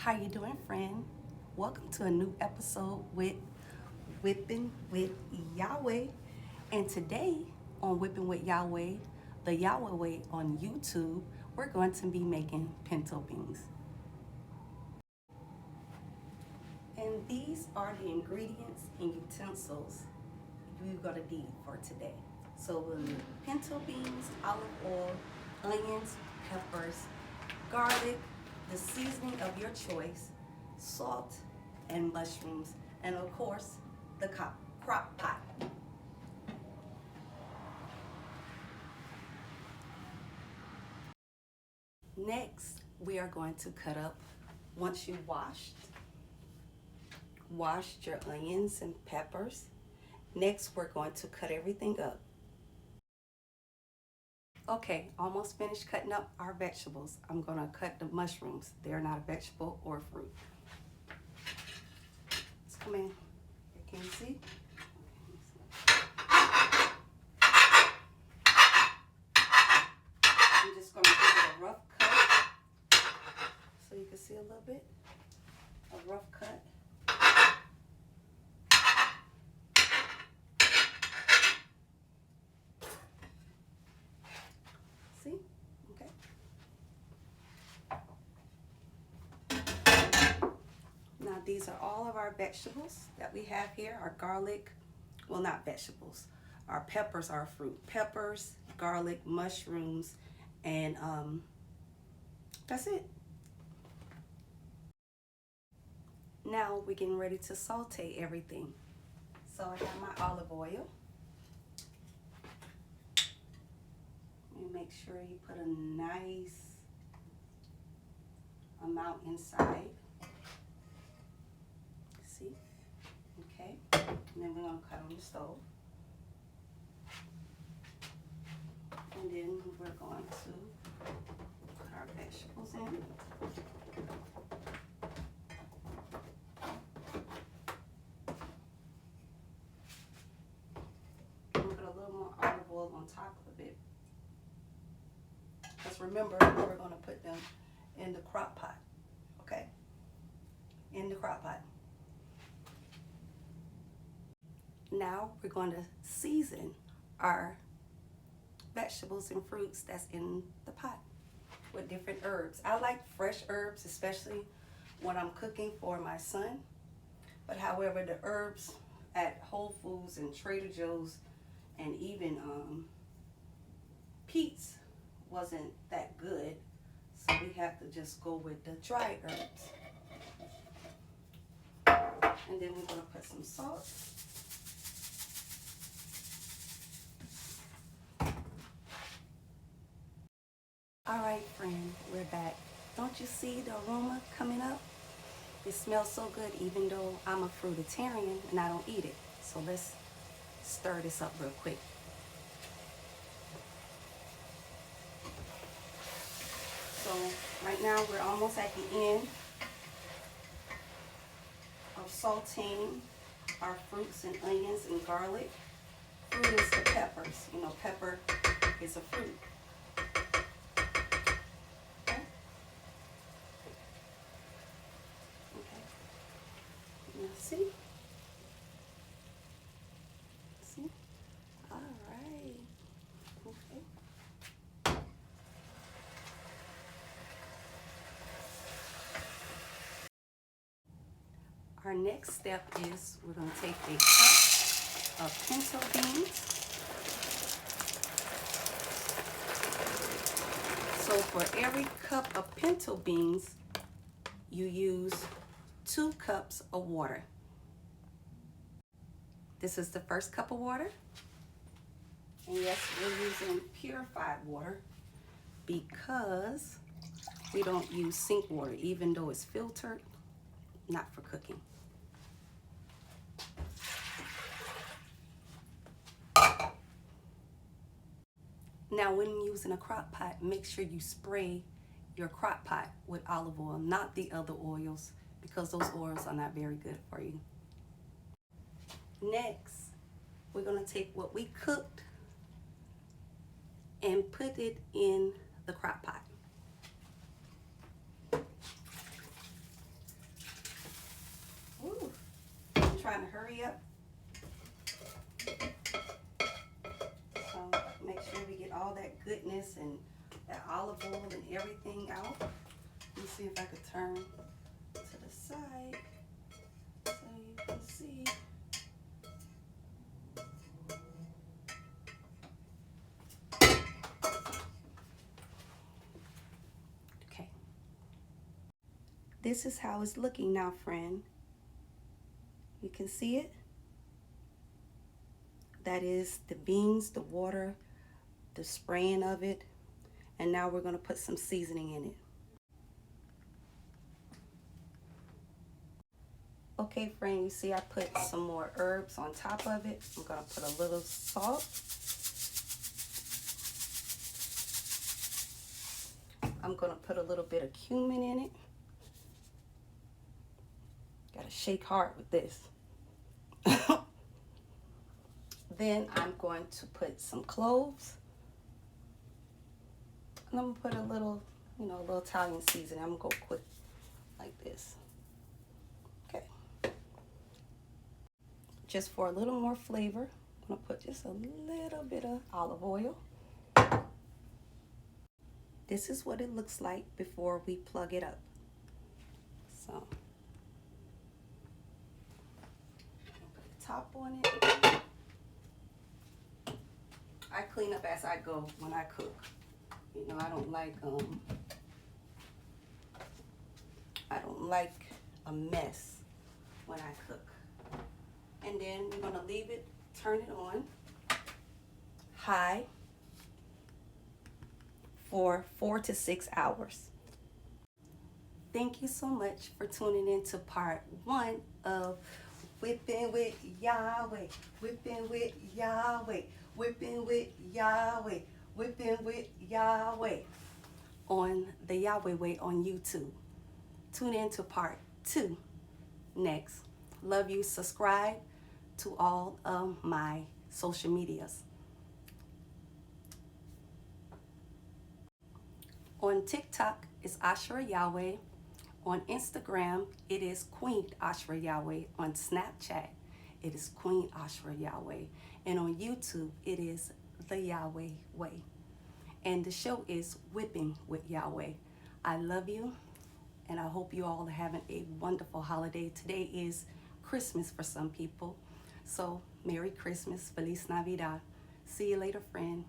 How you doing, friend? Welcome to a new episode with Whipping with Yahweh. And today on Whipping with Yahweh, the Yahweh way on YouTube, we're going to be making pinto beans. And these are the ingredients and utensils you're gonna need for today. So we'll need pinto beans, olive oil, onions, peppers, garlic, the seasoning of your choice, salt, and mushrooms, and of course, the crock pot. Next, we are going to cut up, once you washed your onions and peppers. Next, we're going to cut everything up. Okay, almost finished cutting up our vegetables. I'm gonna cut the mushrooms. They're not a vegetable or fruit. Let's come in. Can you see? I'm just gonna give it a rough cut so you can see a little bit. A rough cut. See? Okay. Now these are all of our vegetables that we have here. Our garlic, well, not vegetables. Our peppers are fruit. Peppers, garlic, mushrooms, and that's it. Now we're getting ready to saute everything. So I have my olive oil. And make sure you put a nice amount inside. See? Okay. And then we're going to cut on the stove. And then we're going to put our vegetables in. And put a little more olive oil on top of it. Because remember, we're going to put them in the crock pot. Okay? In the crock pot. Now we're going to season our vegetables and fruits that's in the pot with different herbs. I like fresh herbs, especially when I'm cooking for my son. But however, the herbs at Whole Foods and Trader Joe's and even Pete's wasn't that good. So we have to just go with the dry herbs. And then we're going to put some salt. All right, friend, we're back. Don't you see the aroma coming up? It smells so good, even though I'm a fruitarian and I don't eat it. So let's stir this up real quick. So right now we're almost at the end of sauteing our fruits and onions and garlic. Fruit is the peppers. You know, pepper is a fruit. See? See? All right. Okay. Our next step is we're going to take a cup of pinto beans. So for every cup of pinto beans, you use 2 cups of water. This is the first cup of water. And yes, we're using purified water because we don't use sink water, even though it's filtered, not for cooking. Now, when using a crock pot, make sure you spray your crock pot with olive oil, not the other oils, because those oils are not very good for you. Next, we're going to take what we cooked and put it in the crock pot. trying to hurry up. So make sure we get all that goodness and that olive oil and everything out. Let me see if I could turn to the side so you can see. Okay. This is how it's looking now, friend. You can see it. That is the beans, the water, the spraying of it. And now we're going to put some seasoning in it. Okay, friend, you see I put some more herbs on top of it. I'm going to put a little salt. I'm going to put a little bit of cumin in it. Got to shake hard with this. Then I'm going to put some cloves. And I'm going to put a little, a little Italian seasoning. I'm going to go quick like this. Okay. Just for a little more flavor, I'm going to put just a little bit of olive oil. This is what it looks like before we plug it up. So, put the top on it. I clean up as I go when I cook. I don't like a mess when I cook. And then we're gonna leave it, turn it on high for 4 to 6 hours. Thank you so much for tuning in to part 1 of Whipping with Yahweh, Whipping with Yahweh, Whipping with Yahweh, Whipping with Yahweh on the Yahweh Way on YouTube. Tune in to part 2 next. Love you. Subscribe to all of my social medias. On TikTok, it's Ashra Yahweh. On Instagram, it is Queen Ashra Yahweh. On Snapchat, it is Queen Ashra Yahweh. And on YouTube, it is the Yahweh Way. And the show is Whipping with Yahweh. I love you, and I hope you all are having a wonderful holiday. Today is Christmas for some people. So, Merry Christmas, Feliz Navidad. See you later, friend.